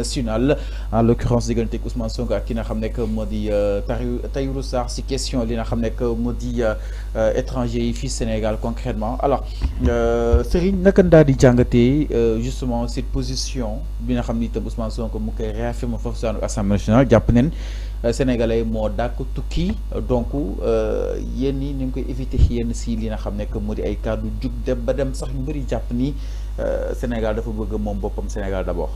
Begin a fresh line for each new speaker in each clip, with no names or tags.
nationale en l'occurrence diggante Ousmane Sonko ak ki nga xam ne moo di Tahirou Sarr si question li nga xam ne moo di étranger yi fii Sénégal concrètement alors Serigne naka daal di jàngatee justement cette position bi nga xam ni itam Ousmane Sonko mu koy réaffirmer foofu à l'Assemblée nationale jàpp neen sénégalais moo dàkk tukki donc yéen ñi ngi koy éviter yenn si li nga xam ne moo di ay kàddu jug dem ba dem sax ñu bëri jàpp ni Sénégal dafa bëgg moom boppam Sénégal d'abord.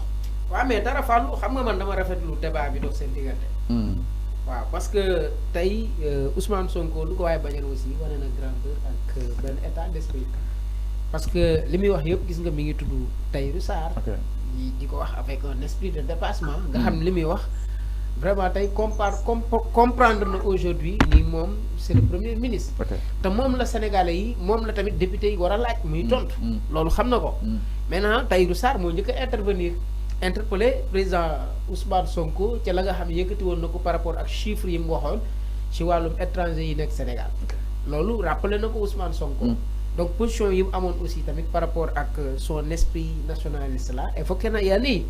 waaw mais dara Fallou xam nga man dama rafetlu débat bi dox seen diggante. waaw parce que tey Ousmane Sonko lu ko waaye bañal aussi wane na grandeur ak benn état d'esprit parce que li muy wax yëpp gis nga mi ngi tudd Tahirou Sarr. di ko wax avec un esprit de dépassement. nga xam li muy wax. Vraiment tey comprendre na aujourd'hui ni moom c'est le premier ministre te moom la sénégalais yi moom la tamit député yi war a laaj muy tontu loolu xam na ko maintenant Tahirou Sarr moo njëkk a intervenir interpeller président Ousmane Sonko ca la nga xam yëkkati woon na ko par rapport ak chiffres yi mu waxoon ci wàllum étranger yi nekk Sénégal loolu rappelé na ko Ousmane Sonko donc position yi mu amoon aussi tamit par rapport ak son esprit nationaliste là évoqué na yenn yi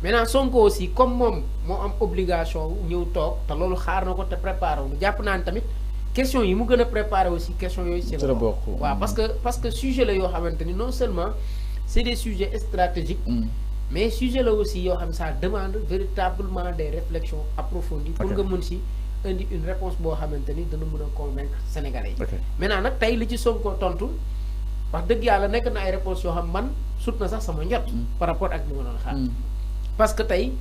maintenant Sonko aussi comme moom moo am obligation ñëw toog te loolu xaar na ko te préparé wu jàpp naa ne tamit question yi mu gën a préparé aussi question yooyu ci la bokk waaw parce que sujet la yoo xamante ni non seulement c'est des sujets stratégiques mais sujet la aussi yoo xam ne ça demande véritablement des réflexions approfondies pour nga mën si indi une réponse boo xamante ni dana mën a convaincre sénégalais yi maintenant nag tey li ci Sonko tontu wax dëgg yàlla nekk na ay réponses yoo xam man sut na sax sama njot par rapport ak li ma doon xaar parce que tey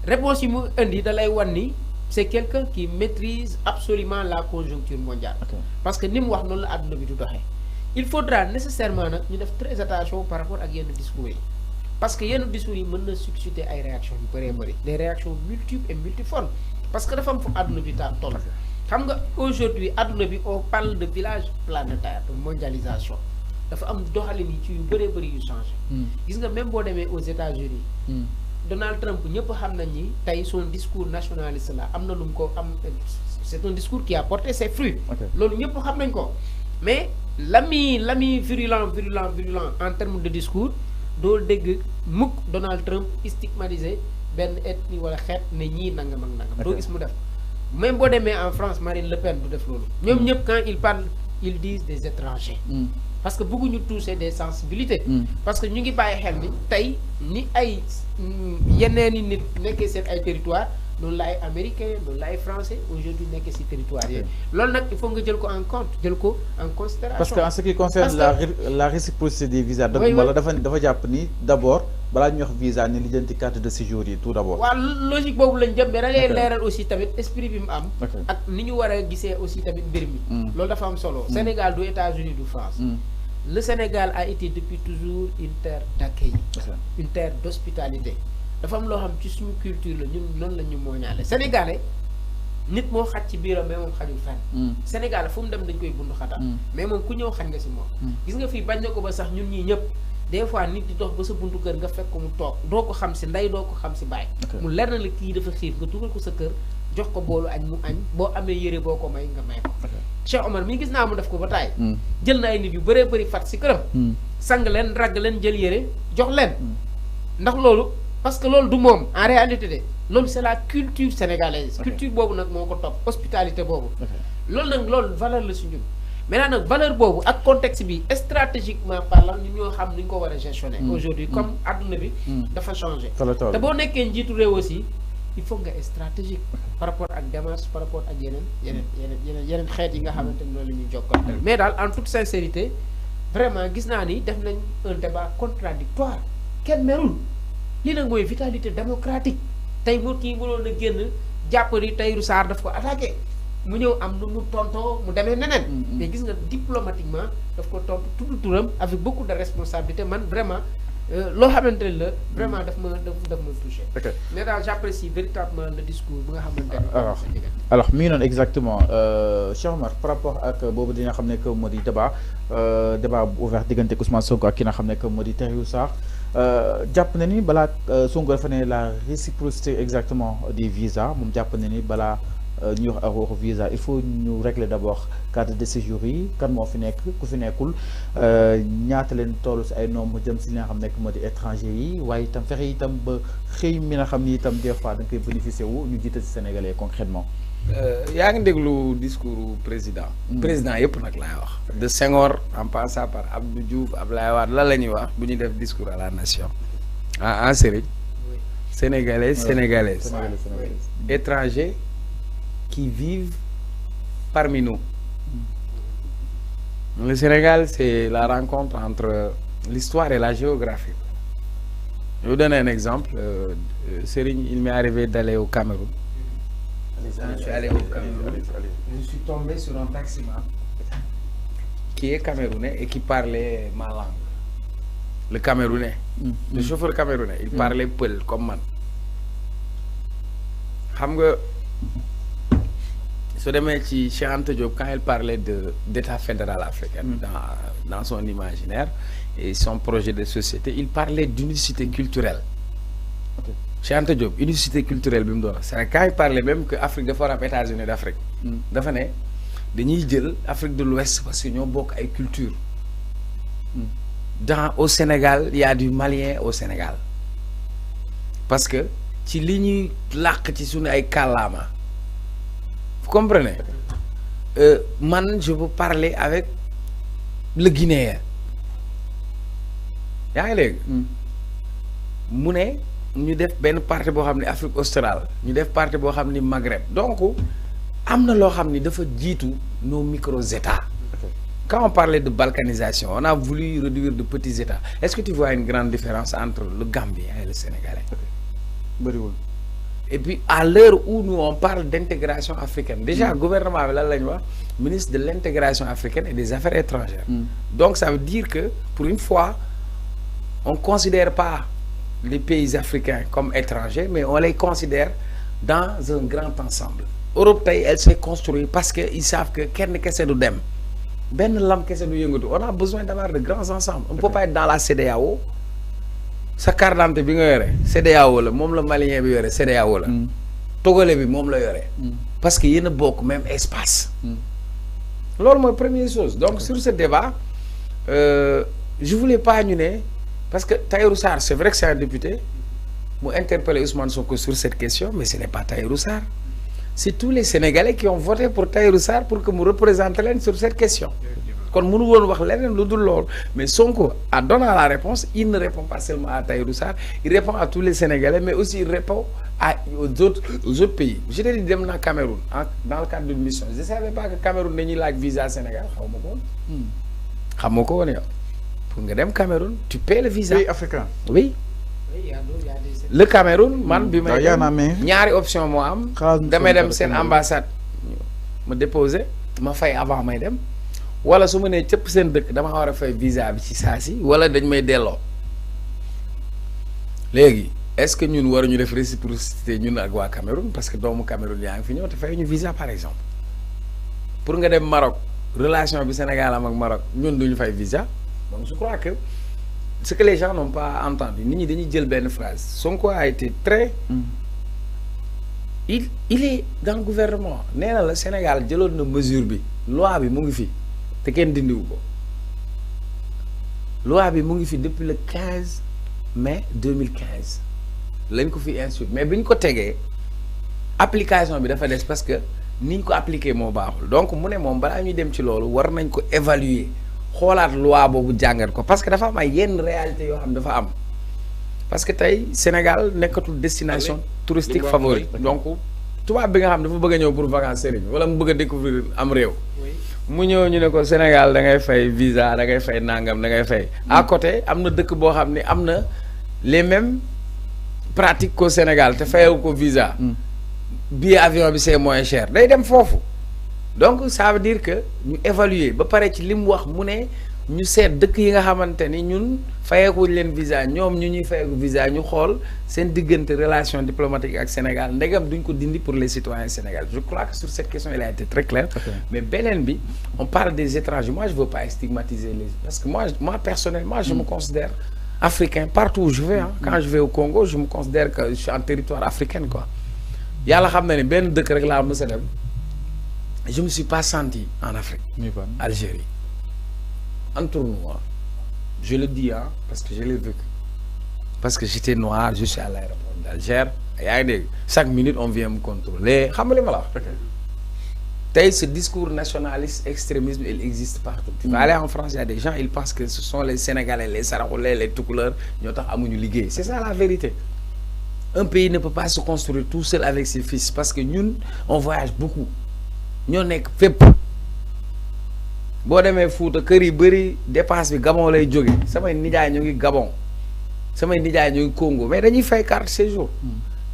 réponse yi mu indi da lay wan ni c'est quelqu'un qui maîtrise absolument la conjoncture mondiale parce que ni mu wax noonu la àdduna bi du doxee il faudra nécessairement nag ñu def très attention par rapport ak yenn discours yi parce que yenn discours yi mën na susciter ay réactions yu bëree bëri des réactions multiples et multiformes parce que dafa am fu àdduna bi taa toll xam nga aujourd'hui àdduna bi on parle de village planétaire de mondialisation dafa am doxalin yi ci yu bëree bëri yu changé gis nga même boo demee aux États-Unis Donald Trump ñëpp xam nañ ni tey son discours nationaliste la am na lu mu ko am c'est un discours qui a porté ses fruits loolu ñëpp xam nañ ko mais la muy virulent en termes de discours doo dégg mukk Donald Trump stigmatisé benn ethnie wala xeet ne ñii nangam ak nangam doo gis mu def même boo demee en France Marine Le Pen du def loolu ñoom ñëpp quand ils parlent ils disent des étrangers parce que bëgguñu toucher des sensibilités parce que ñu ngi bàyyi xel ni tey ni ay yeneeni nit nekkee seen ay territoire noonu la ay américain noonu la ay français aujourd'hui nekkee ci territoire yooyu loolu nag il faut nga jël ko en compte jël ko en considération
parce que en ce qui concerne la réciprocité des visas donc wala dafa jàpp ni d'abord balaa ñu wax visa ni lijjanti carte de séjour yi tout d'abord
waaw logique boobu lañ jëm mais da ngay leeral aussi tamit esprit bi mu am ak ni ñu war a gisee aussi tamit mbir mi loolu dafa am solo Sénégal du États-Unis du France le Sénégal a été depuis toujours une terre d'accueil une terre d'hospitalité dafa am loo xam ci suñu culture la ñun noonu la ñu mooñaale sénégalais nit moo xaj ci biiram mais moom xajul fenn Sénégal fu mu dem dañ koy bundu xatal mais moom ku ñëw xañ nga si moom gis nga fii bañ na ko ba sax ñun ñii ñëpp des fois nit di dox ba sa buntu kër nga fekk ko mu toog doo ko xam si ndey doo ko xam si baay mu leer na la kii dafa xiif nga dugal ko sa kër jox ko boolu añ mu añ boo amee yére boo ko may nga may ko Cheikh Omar mii gis naa mu def ko ba taay jël na ay nit yu bëree bëri fat si këram sang leen ragg leen jël yére jox leen ndax loolu parce que loolu du moom en réalité de loolu c'est la culture sénégalaise culture boobu nag moo ko topp hospitalité boobu loolu nag loolu valeur la si ñun maintenant nag valeur boobu ak contexte bi stratégiquement parlant ñun ñoo xam ni ñu ko war a gestionner aujourd'hui comme adduna bi dafa changer te boo nekkee njiitu réew aussi il faut nga stratégique par rapport ak démarche par rapport ak yeneen xeet yi nga xamante ni noonu la ñuy jokkoo mais daal en toute sincérité vraiment gis naa ni def nañ un débat contradictoire kenn merul lii nag mooy vitalité démocratique tey moo kii mënoon a génn jàpp ni Tahirou Sarr daf ko attaqué mu ñëw am nu mu tontoo mu demee neneen mais gis nga diplomatiquement daf ko tontu tudd turam avec beaucoup de responsabilité man vraiment loo xamante ne la vraiment daf ma touché mais daal j'apprécie véritablement le discours bi nga xamante ne
alors mi ngi noonu exactement Cheikh Omar par rapport ak boobu dina xam ne que moo di débat ouvert diggante Ousmane Sonko ak ki nga xam ne que moo di Tahirou Sarr jàpp na ni balaa Sonko dafa ne la réciprocité exactement des visas moom jàpp na ni balaa ñu wax visa il faut ñu régler d'abord carte de séjour yi kan moo fi nekk ku fi nekkul ñaata leen toll si ay nombre jëm si li nga xam nekk moo di étranger yi waaye itam fexe itam ba xëy mi nga xam ni itam des fois da nga koy bénéficier wu ñu jiite si sénégalais concrètement.
yaa ngi déglu discours président. président yëpp nag laay wax. de Senghor en passant par Abdou Diouf Abdoulaye Wade lan la ñuy wax bu ñuy def discours à la nation. en série. Sénégalais, sénégalaises, étrangers qui vivent parmi nous. Le Sénégal, c'est la rencontre entre l'histoire et la géographie. Je vous donne un exemple. Serigne, il m'est arrivé d'aller au Cameroun. Je suis allé au Cameroun. Je suis tombé sur un taximan qui est camerounais et qui parlait ma langue. Le Camerounais, le chauffeur camerounais, il parlait peul comme man. Xam nga so demee ci Cheikh Anta Diop quand il parlait d'état fédéral africain dans son imaginaire et son projet de société, il parlait d'unicité culturelle. Cheikh Anta Diop unicité culturelle bi mu doon c'est quand il parlait même que Afrique dafa war am États-Unis d'Afrique. Dafa ne dañuy jël Afrique de l'Ouest parce que ñoo bokk ay culture. Au Sénégal, il y a du malien au Sénégal. Parce que ci li ñuy làq ci suñu ay kàllaama. Vous comprenez? Man, je veux parler avec le Guinéen. Yaa ngi dégg? Mu ne ñu def benn partie boo xam ne Afrique australe ñu def partie boo xam ni Maghreb. Donc am na loo xam ni dafa jiitu nos micro-états. Quand on parlait de balkanisation, on a voulu réduire de petits États. Est-ce que tu vois une grande différence entre le Gambien et le Sénégalais? Et puis, à l'heure où nous, on parle d'intégration africaine, déjà, le gouvernement, ministre de l'intégration africaine et des affaires étrangères. Donc, ça veut dire que, pour une fois, on ne considère pas les pays africains comme étrangers, mais on les considère dans un grand ensemble. L'Europe, elle s'est construite parce qu'ils savent que kenn kese du dem. On a besoin d'avoir de grands ensembles. On ne peut pas être dans la CEDEAO. Sa carte d'identité bi nga yore CEDEAO la moom la malien bi yore CEDEAO la. Togolais bi moom la yore. Parce que yéen a bokk même espace. Loolu mooy première chose. Donc sur ce débat je voulais pas ñu ne parce que Tahirou Sarr c'est vrai que c'est un député mu interpellé Ousmane Sonko sur cette question mais ce n'est pas Tahirou Sarr. C'est tous les Sénégalais qui ont voté pour Tahirou Sarr pour que mu représente leen sur cette question. Kon mënu woon wax leneen lu dul loolu mais Sonko en donnant la réponse il ne répond pas seulement à Tahirou Sarr il répond à tous les Sénégalais mais aussi il répond aux autres pays. Je te dis dem na Cameroun dans le cadre d'une mission je ne savais pas que Cameroun dañuy laaj visa Sénégal xaw ma ko woon. xam nga ko woon yow pour nga dem Cameroun tu paies le visa.
Pays africain.
Oui. Le Cameroun man bi may ñaari option moo am damay dem seen ambassade ma déposer ma fay avant may dem wala su ma nee cëpp seen dëkk dama war a fay visa bi ci saa si wala dañ may delloo léegi est-ce que ñun waruñu def réciprocité ñun ak waa Cameroun parce que doomu Cameroun yaa ngi fi ñëw te fay ñu visa par exemple pour nga dem Maroc relation bi Sénégal am ak Maroc ñun duñu fay visa donc je crois que ce que les gens n'ont pas entendu nit ñi dañuy jël benn phrase Sonko a été très il est dans le gouvernement nee na la Sénégal jëloon na mesure bi loi bi mu ngi fi te kenn dindiwu ko loi bi mu ngi fi depuis le 15 mai 2015 lañ ko fi instruit mais bi ñu ko tegee application bi dafa des parce que ni ñu ko appliqué moo baaxul donc mu ne moom balaa ñuy dem ci loolu war nañ ko évaluer xoolaat loi boobu jàngat ko parce que dafa am ay yenn réalité yoo xam dafa am parce que tey Sénégal nekkatul destination touristique favorite donc tubaab bi nga xam dafa bëgg a ñëw pour vacances Serigne wala mu bëgg a découvrir am réew mu ñëw ñu ne ko Sénégal da ngay fay visa da ngay fay nangam da ngay fay à côté am na dëkk boo xam ne am na les mêmes pratiques qu'au Sénégal te fayewu ko visa billet avion bi c'est moins cher day dem foofu donc ça veut dire que ñu évaluer ba pare ci li mu wax mu ne ñu seet dëkk yi nga xamante ni ñun fayeekuñ leen visa ñoom ñu ñuy fayeeku visa ñu xool seen diggante relation diplomatique ak Sénégal ndegam duñ ko dindi pour les citoyens sénégalais je crois que sur cette question il a été très clair mais beneen bi on parle des étrangers moi je veux pas stigmatiser les parce que moi personnellement je me considère africain partout où je vais quand je vais au Congo je me considère que je suis en territoire africain quoi yàlla xam na ne benn dëkk rek laa mës a dem je me suis pas senti en Afrique. Algérie en tournoi je le dis hein parce que je l'ai vécu parce que j'étais noir je suis à l'aéroport d'Alger yaa ngi dégg chaque minute on vient me contrôler xam nga li ma la wax. Tey ce discours nationaliste extrémisme il existe partout. Tu vas aller en France il y a des gens ils pensent que ce sont les Sénégalais les Saraxolais les Toucouleurs ñoo tax amuñu liggéey c'est ça la vérité. Un pays ne peut pas se construire tout seul avec ses fils parce que ñun on voyage beaucoup ñoo nekk fépp boo demee Fuuta kër yi bëri dépense bi Gabon lay jóge samay nijaay ñu ngi Gabon samay nijaay ñu ngi Congo mais dañuy fay carte séjour.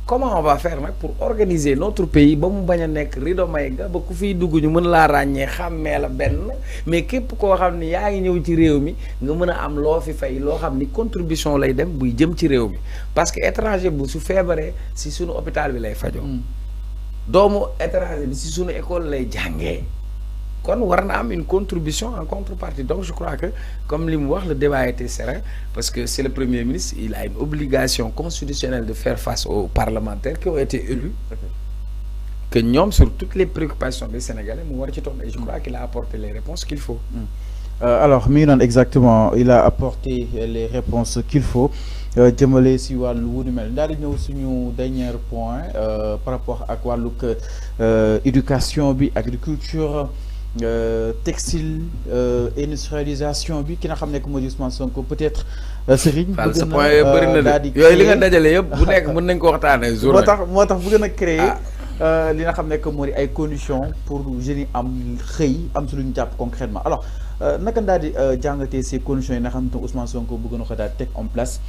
Comment on va faire nag pour organiser notre pays ba mu bañ a nekk rido may ga ba ku fiy dugg ñu mën laa ràññee xàmmee la benn mais képp koo xam ni yaa ngi ñëw ci réew mi nga mën a am loo fi fay loo xam ni contribution lay dem buy jëm ci réew mi parce que étranger bu su feebaree si suñu hôpital bi lay fajoo doomu étranger bi si suñu école lay jàngee kon war na am une contribution en contrepartie donc je crois que comme li mu wax le débat a été serein parce que c'est le premier ministre il a une obligation constitutionnelle de faire face aux parlementaires qui ont été élus que ñoom sur toutes les préoccupations des Sénégalais mu war ci tontu et je crois qu'il a apporté les réponses qu'il faut.
Alors mi ngi noonu exactement il a apporté les réponses qu'il faut jëmale si wàllu wu ni mel daal di ñëw suñu dernier point par rapport ak wàllug éducation bi agriculture. Textile industrialisation bi ki nga xam ne que moo di Ousmane Sonko peut-être Serigne.
bëgg na bëri na de yooyu li nga dajale yëpp bu nekk mën nañ ko waxtaanee. journée
moo tax bëgg na créer li nga xam ne que moo di ay conditions pour jeunes yi am xëy am si lu ñu jàpp concrètement alors naka daal di jàngatee ces conditions yi nga xam ne Ousmane Sonko bëgg na ko daal teg en place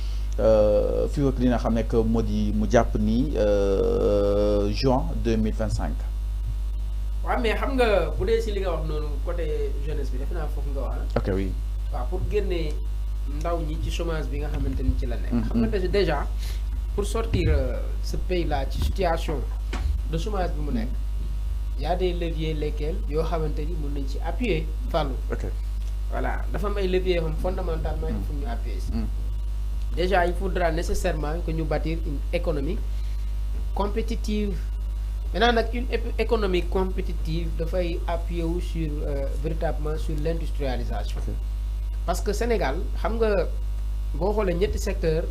fii ak li nga xam ne que moo di mu jàpp ni juin 2025.
waaw mais xam nga bu dee si li nga wax noonu côté jeunesse bi defe naa foofu nga wax.
ok oui.
waaw pour génne ndaw ñi ci chômage bi nga xamante ni ci la nekk. xam nga déjà pour sortir ce pays là ci situation de chômage bi mu nekk y a des leviers lesquels yoo xamante ni mën nañ ci appuyer Fallou. ok voilà dafa am ay leviers yoo xam fondamentalement il faut ñu appuyer si. déjà il faudra nécessairement que ñu bâtir une économie compétitive. Maintenant nag une économie compétitive dafay appuyer wu sur véritablement sur l'industrialisation. Parce que Sénégal xam nga boo xoolee ñetti secteur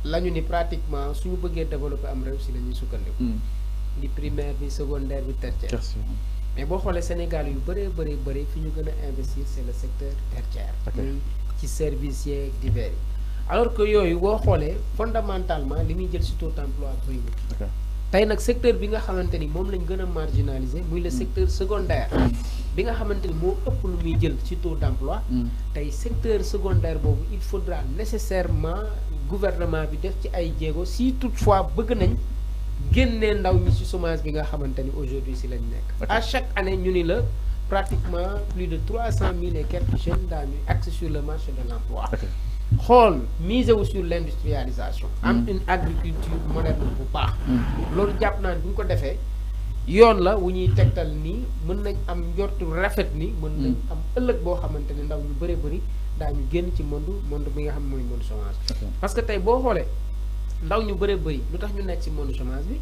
la ñu ni pratiquement suñu bëggee développer am réew si la ñuy sukkandiku. ni primaire bi secondaire bi tertiaire. mais boo xoolee Sénégal yu bëree bëri fi ñu gën a investir c'est le secteur tertiaire. muy ci services yeeg divers yi. alors que yooyu boo xoolee fondamentalement li muy jël si taux d'emploi bëriwul. tey nag secteur bi nga xamante ni moom lañ gën a marginaliser muy le secteur secondaire bi nga xamante ni moo ëpp lu muy jël ci taux d'emploi tey secteur secondaire boobu il faudra nécessairement gouvernement bi def ci ay jéego si toutefois bëgg nañ génnee ndaw ñi ci chômage bi nga xamante ni aujourd'hui si lañ nekk à chaque année ñu ni la pratiquement plus de 300 000 et quelques jeunes daañuy accès sur le marché de l'emploi xool mise wu sur l'industrialisation am une agriculture moderne bu baax loolu jàpp naa ne bu ñu ko defee yoon la wu ñuy tegtal nii mën nañ am njortu rafet ni mën nañ am ëllëg boo xamante ne ndaw ñu bëri daañu génn ci monde bi nga xam mooy monde chômage parce que tey boo xoolee ndaw ñu bëri lu tax ñu nekk ci monde chômage bi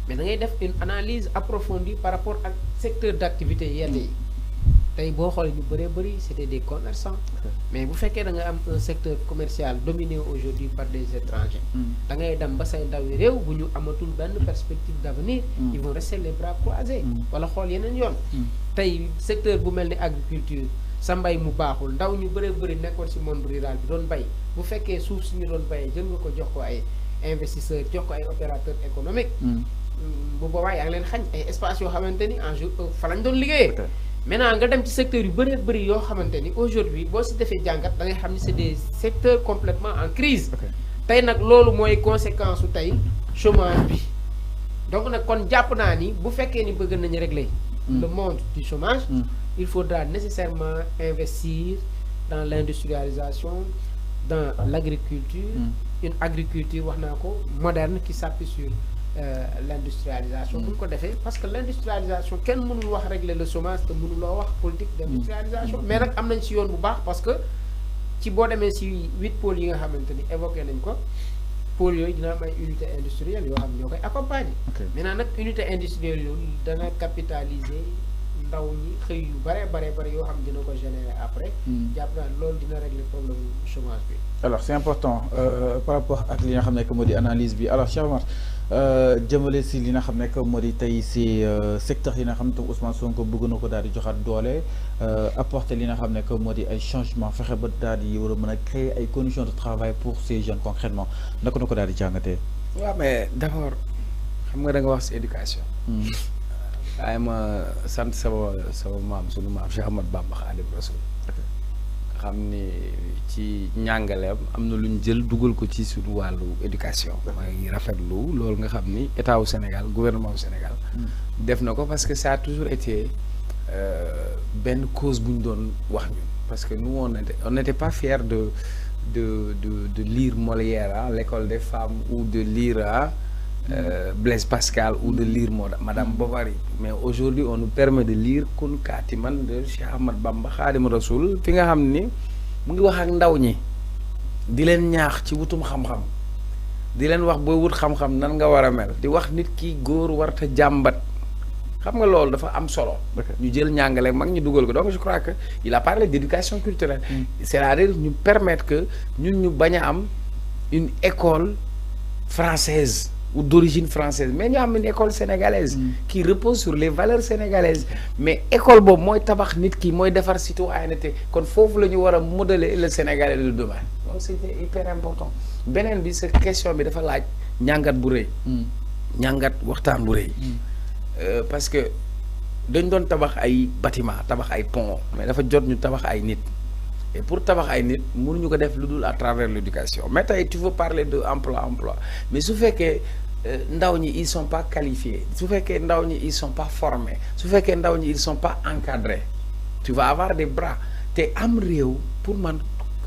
mais da ngay def une analyse approfondie par rapport ak secteur d'activité yenn yi tey boo xoolee ñu bëri c'était des commerçants mais bu fekkee da nga am un secteur commercial dominé aujourd'hui par des étrangers da ngay dem ba say ndaw yi réew bu ñu amatul benn perspective d'avenir ils vont rester les bras croisés wala xool yeneen yoon tey secteur bu mel ni agriculture sa mbay mu baaxul ndaw ñu bëri nekkoon ci monde rural bi doon bay bu fekkee suuf si ñu doon bayee jël nga ko jox ko ay investisseurs jox ko ay opérateurs économiques bu boobaa yaa ngi leen xañ ay espaces yoo xamante ni en jour fa lañ doon liggéeyee maintenant nga dem ci secteur yu bëri yoo xamante ni aujourd'hui boo si defee jàngat da ngay xam ni c'est des secteurs complètement en crise tey nag loolu mooy conséquence su tey chômage bi donc nag kon jàpp naa ni bu fekkee ni bëgg nañu régler le monde du chômage il faudra nécessairement investir dans l'industrialisation dans l'agriculture une agriculture wax naa ko moderne qui s'appuie sur l'industrialisation bu ñu ko defee parce que l'industrialisation kenn mënul wax régler le chômage te mënuloo wax politique d'industrialisation mais nag am nañ ci yoon bu baax parce que ci boo demee ci 8 pôles yi nga xamante ni évoqué nañ ko pôle yooyu dina am ay unité industrielle yoo xam ne ñoo koy accompagner. maintenant nag unité industrielle yooyu dana capitaliser ndaw ñi xëy yu bare yoo xam dina ko générer après. jàpp naa loolu dina régler problème chômage bi.
alors c'est important par rapport ak li nga xam ne que moo di analyse bi alors Cheikh Omar jëmale si li nga xam ne que moo di tey si secteur yi nga xam ne Ousmane Sonko bëgg na ko daal di joxaat doole apporter li nga xam ne que moo di ay changements fexe ba daal di war a mën a créer ay conditions de travail pour ces jeunes concrètement naka na ko daal di jàngatee.
waaw mais d'abord xam nga da nga wax si éducation. waaye ma sant sama maam sunu maam Cheikh Ahmadou Bamba Khadimu Rasul xam ni ci njàngaleem am na lu ñu jël dugal ko ci suñu wàllu éducation. mooy rafetlu loolu nga xam ni état wu Sénégal gouvernement wu Sénégal. def na ko parce que ça a toujours été benn cause bu ñu doon wax ñun parce que nous on n'était pas fiers de lire Molière à l'école des femmes ou de lire à Blaise Pascal ou de lire Madame Bovary. Mais aujourd'hui, on nous permet de lire Kun Katiman de Cheikh Ahmadou Bamba Khadimu Rasul fi nga xam ni mu ngi wax ak ndaw ñi di leen ñaax ci wutum xam-xam di leen wax booy wut xam-xam nan nga war a mel di wax nit ki góor warta jàmbat xam nga loolu dafa am solo. ñu jël njàngale mag ñu dugal ko donc je crois que il a parlé d'éducation culturelle. C'est-à-dire ñu permettre que ñun ñu bañ a am une école française ou d'origine française mais ñu am une école sénégalaise qui repose sur les valeurs sénégalaises mais école boobu mooy tabax nit ki mooy defar citoyenneté kon foofu la ñu war a modeler le Sénégalais de demain donc c'était hyper important beneen bi sa question bi dafa laaj ñàngat bu rëy ñàngat waxtaan bu rëy parce que dañ doon tabax ay bâtiment tabax ay pont mais dafa jot ñu tabax ay nit et pour tabax ay nit mënuñu ko def lu dul à travers l'éducation mais tey tu veux parler de emploi mais su fekkee ndaw ñi ils sont pas qualifiés su fekkee ndaw ñi ils sont pas formés su fekkee ndaw ñi ils sont pas encadrés tu vas avoir des bras te am réew pour man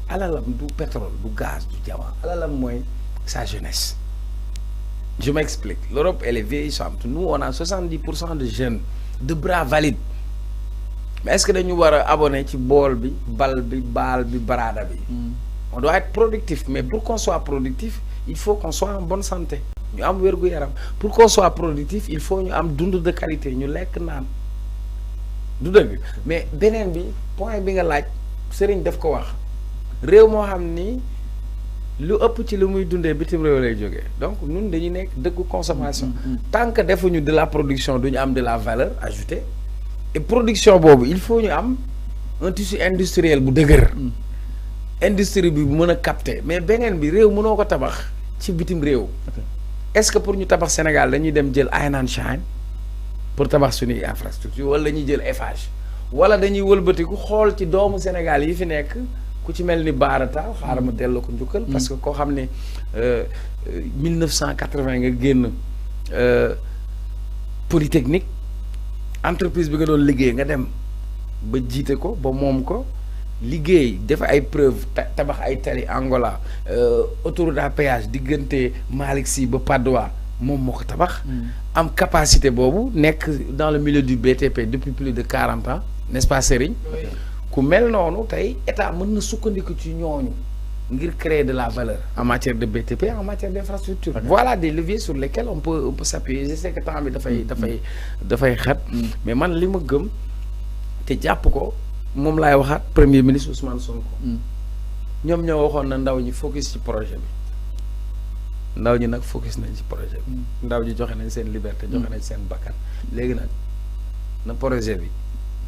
alalam du pétrole du gaz du diamant alalam mooy sa jeunesse. Je m'explique. L'Europe elle est vieillissante nous on a 70% de jeunes de bras valides mais est-ce que dañu war a abonné ci bool bi bal bi baal bi baraada bi. On doit être productif mais pour qu'on soit productif il faut qu'on soit en bonne santé. ñu am wérgu yaram pour qu'on soit productif il faut ñu am dund de qualité ñu lekk naan du dëgg mais beneen bi point bi nga laaj sëriñ daf ko wax réew moo xam ni lu ëpp ci lu muy dundee bitim réew lay jógee donc ñun dañuy nekk dëkku consommation tant que defuñu de la production duñu am de la valeur ajoutée et production boobu il faut ñu am un tissu industriel bu dëgër industrie bi bu mën a capter mais beneen bi réew mënoo ko tabax ci bitim réew. Est-ce que pour ñu tabax Sénégal dañuy dem jël Iron and Shine pour tabax suñuy infrastructure wala dañuy jël Eiffage wala dañuy wëlbatiku xool ci doomu Sénégal yi fi nekk ku ci mel ni Bara Tall xaaral ma delloo ko njukkal. parce que koo xam ne 1980 nga génn Polytechnique entreprise bi nga doon liggéey nga dem ba jiite ko ba moom ko. liggéey def ay preuve tabax ay tali Angola autoroute à péage diggante Malick Sy ba Patte d'Oie moom moo ko tabax am capacité boobu nekk dans le milieu du BTP depuis plus de 40 ans n'est-ce pas Serigne ku mel noonu tey état mën na sukkandiku ci ñooñu ngir créer de la valeur en matière de BTP en matière d'infrastructure voilà des leviers sur lesquels on peut s'appuyer je sais que temps bi dafay xat mais man li ma gëm te jàpp ko moom laay waxaat premier ministre Ousmane Sonko ñoom ñoo waxoon na ndaw ñi focus ci projet bi ndaw ñi nag focus nañ ci projet bi ndaw ñi joxe nañ seen liberté joxe nañ seen bakkan léegi nag na projet bi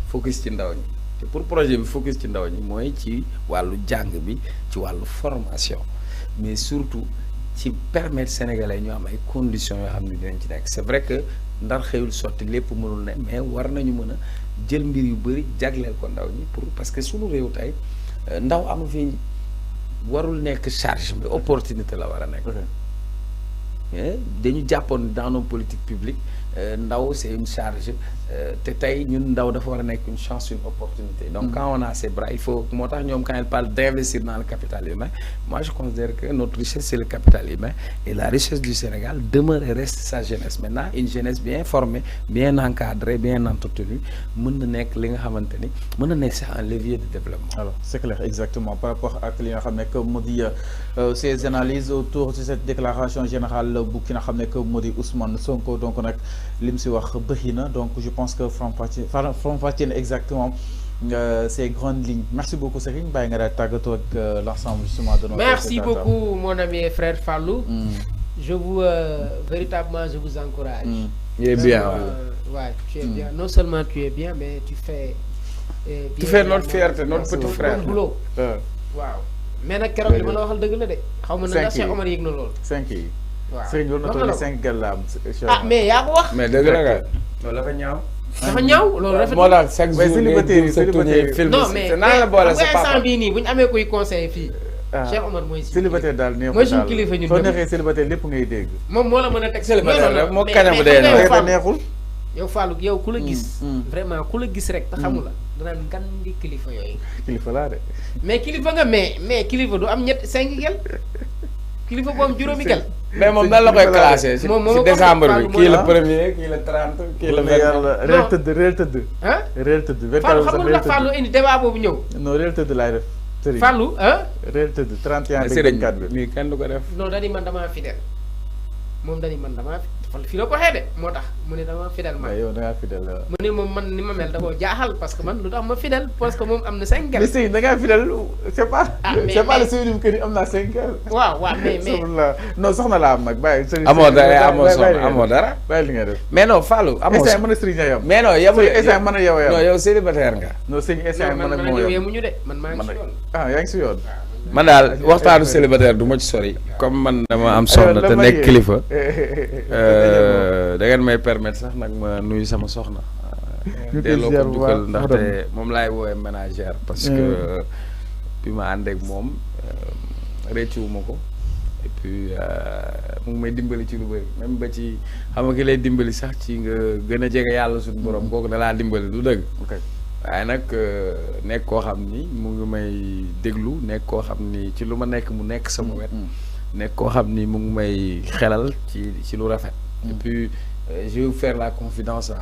focus ci ndaw ñi te pour projet bi focus ci ndaw ñi mooy ci wàllu jàng bi ci wàllu formation mais surtout ci permettre sénégalais ñu am ay conditions yoo xam ne dinañ ci nekk c'est vrai que ndar xëyul sotti lépp mënul ne mais war nañu mën a jël mbir yu bëri jagleel ko ndaw ñi pour parce que suñu réew tey ndaw amu fi warul nekk charge mais opportunité la war a nekk dañu jàppoon dans nos politiques publiques ndaw c'est une charge te tey ñun ndaw dafa war a nekk une chance, une opportunité. Donc quand on a ces bras, il faut moo tax ñoom quand elle parle d'investir dans le capital humain, moi je considère que notre richesse c'est le capital humain et la richesse du Sénégal demeure et reste sa jeunesse. Maintenant une jeunesse bien formée, bien encadrée, bien entretenue mën na nekk li nga xamante ni mën na nekk sax un levier de développement.
Alors c'est clair exactement par rapport ak li nga xam ne que moo di ces analyses autour de cette déclaration générale bu ki nga xam ne que moo di Ousmane Sonko. Donc nag lim si wax bëri na, donc je pense que faram-fàccee exactement ces grandes lignes. Merci beaucoup Serigne, bàyyi nga daal tàggatoo ak l'ensemble justement de nos.
Merci beaucoup mon ami et frère Fallou. Je vous véritablement je vous encourage.
Il est bien.
Ouais, tu es bien. Non seulement tu es bien, mais tu fais.
Tu fais notre fierté, notre petit frère.
Boulot. Waaw. Mais nag keroog li ma la waxal dëgg la de. xaw ma na Cheikh Omar yëg na lool.
5 yi.
waaw
Serigne war na toll 5 gàll la am.
ah mais yaa ko wax.
mais dëgg la kay. loolu dafa ñaaw.
dafa ñaaw loolu rafet.
moo tax chaque jour ngay film.
non mais
naan la boole sa papa
instant bii nii bu ñu amee kuy conseil fii. Cheikh Omar mooy
célibataire daal neexul
mooy suñu kilifa ñun
soo neexee célibataire lépp ngay dégg.
moom moo la mën a teg
célibataire rek moo kañam bu dee
neexul.
yow Fallou yow ku la gis. vraiment ku la gis rek te xamu la. danaan gan di kilifa yooyu.
kilifa laa de.
mais kilifa nga mais kilifa du am 5 gel. kilifa bu am juróomi gel.
mais moom nan la koy classé. ci décembre bi kii la premier kii la 30 kii la 29.
réel tëdd réel tëdd.
ah
réel tëdd.
Fallou xam nga lu tax Fallou indi débat boobu ñëw.
non réel tëdd laay def. Serigne
Fallou
réel tëdd 31 24 bi.
mais kenn du ko def.
non dañuy man damaa fidèle moom dañuy man damaa fii la ko waxee de moo tax mu ne dama fidèle man.
yow da ngaa fidèle
mu ne moom man ni ma mel da koo jaaxal parce que man lu tax ma fidèle parce que moom am na 5 gel.
mais Serigne da ngaa fidèle c'est pas. c'est pas le Serigne que ni am naa 5 gel.
waaw mais
non soxna laa am nag bàyyi. Serigne
amoo dara amoo soxna amoo dara.
bàyyi li nga def.
mais non Fallou amoo
soxna mën a Serigne yam.
mais non yamul
instant mën a yow yam.
non yow célibataire nga.
non Serigne instant mën a moo yam.
yemuñu de man maa ngi si yoon.
ah yaa ngi si yoon.
man daal waxtaanu célibataire du ma ci sori comme man dama am soxna te nekk kilifa da ngeen may permettre sax nag ma nuyu sama soxna delloo ko dugal ndaxte moom laay woowee ménagère parce que bi ma ànd ak moom réccuwuma ko et puis mu ngi may dimbali ci lu bëri même ba ci xam nga ki lay dimbali sax ci nga gën a jege yàlla suñu borom kooku da laa dimbali du dëgg waaye nag nekk koo xam ni mu ngi may déglu nekk koo xam ni ci lu ma nekk mu nekk sama wet nekk koo xam ni mu ngi may xelal ci lu rafet et puis je vais vous faire la confidence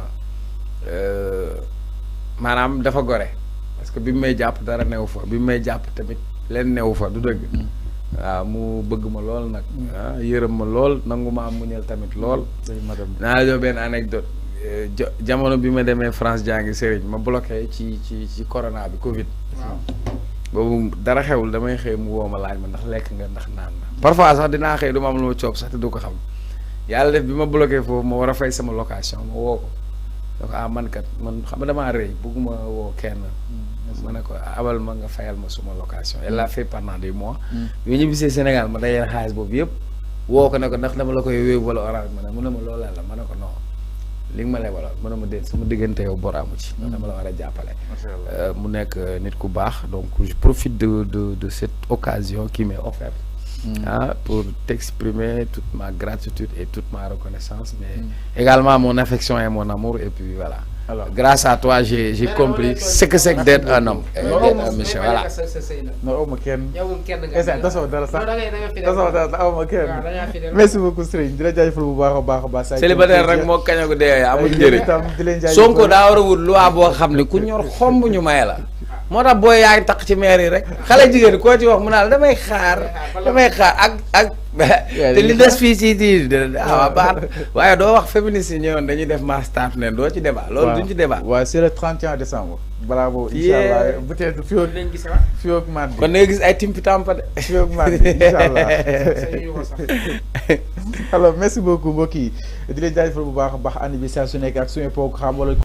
maanaam dafa gore parce que bi mu may jàpp dara newu fa bi mu may jàpp tamit leen newu fa du dëgg waaw mu bëgg ma lool nag yërëm ma lool nangu ma am muñal tamit lool naa la jox benn anecdote jamono bi ma demee France jàngi Serigne ma bloqué ci corona bi Covid. waaw boobu dara xewul damay xëy mu woo ma laaj ma ndax lekk nga ndax naan na parfois sax dinaa xëy du ma am lu ma coob sax te du ko xam yàlla def bi ma bloqué foofu ma war a fay sama location ma woo ko donc man kat man xam nga damaa rëy bëgguma woo kenn. ma ne ko abal ma nga fayal ma suma location elle l'a fait pendant des mois. bi ñu bisee Sénégal ma dajale xaalis boobu yëpp woo ko ne ko ndax dama la koy wéebu wala orange ma ne mu ne ma loolu la ma ne ko non. li nga ma lebaloon mën na ma déet sama diggante yow bor amu ci. dama la war a jàppale. mu nekk nit ku baax donc je profite de cette occasion qui m'est offerte. Pour t'exprimer toute ma gratitude et toute ma reconnaissance mais également mon affection et mon amour et puis voilà. Alors, grâce à toi j'ai compris ce que c'est que d'être un homme. d'être un monsieur voilà.
non ma kenn.
yow moom kenn
nga. tasoo dara sax tasoo dara ma kenn.
waaw da ngaa fidèle.
merci beaucoup Serigne di la jaajëfal bu baax a baax.
célibataire rek moo kañ ko dee amul njëriñ. Sonko daa war a wut loi boo xam ne ku ñor xomb ñu maye la. moo tax booy yaay tax ci maire yi rek xale jigéen koo ci wax mu naan damay xaar ak te li des fii ci di baax waaye doo wax féministe yi ñëwoon dañuy def master ne doo ci débat loolu duñ ci débat.
waaw c'est le 31 décembre. balaa boobu incha allah peut-être fii ak mardi
kon nga gis ay timpi tampa de.
fii ak mardi incha allah. alors merci beaucoup mbokk yi di leen jaajëfal bu baax a baax ànd bi saa su nekk ak suñu programme wala.